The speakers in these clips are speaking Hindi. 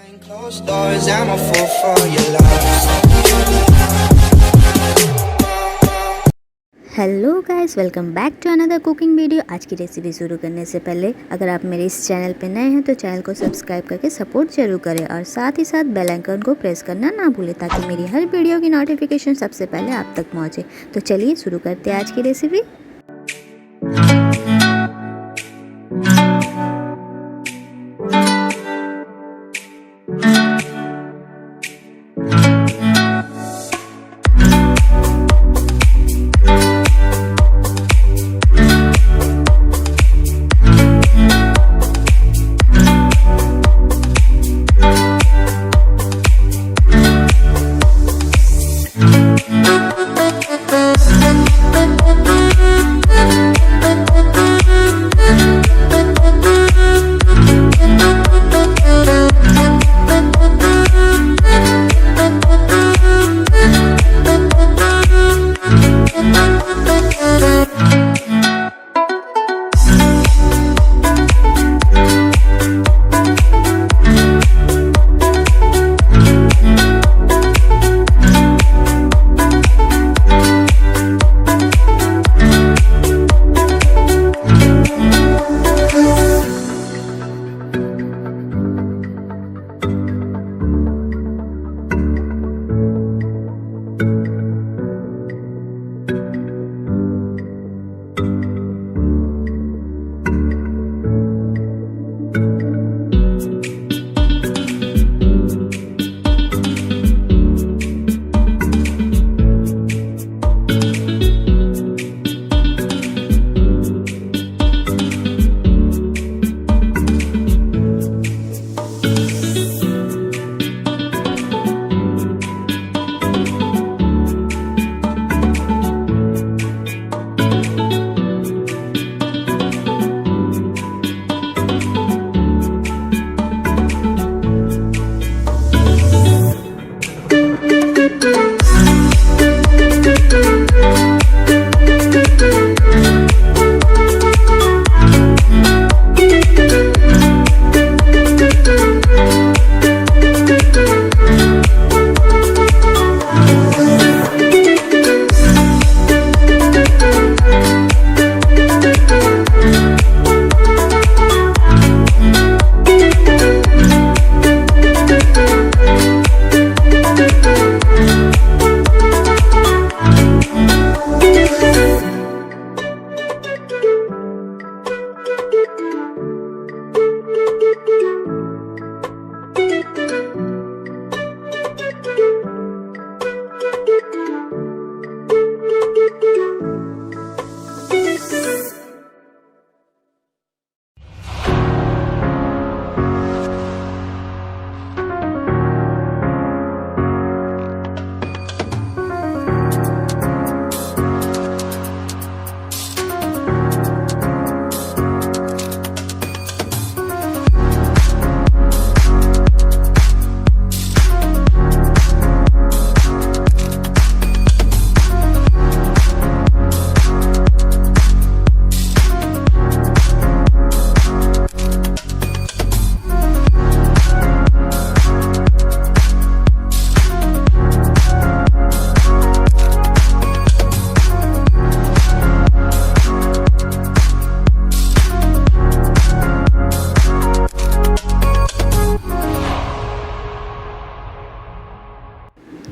Closed doors, I'm a fool for your love. Hello guys, welcome back to another cooking video. आज की रेसिपी शुरू करने से पहले अगर आप मेरे इस चैनल पे नए हैं तो चैनल को सब्सक्राइब करके सपोर्ट जरूर करें और साथ ही साथ बेल आइकन को प्रेस करना ना भूलें ताकि मेरी हर वीडियो की नोटिफिकेशन सबसे पहले आप तक पहुंचे। तो चलिए शुरू करते हैं आज की रेसिपी।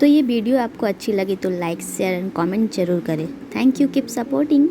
तो ये वीडियो आपको अच्छी लगी तो लाइक शेयर एंड कमेंट जरूर करें। Thank you, keep supporting.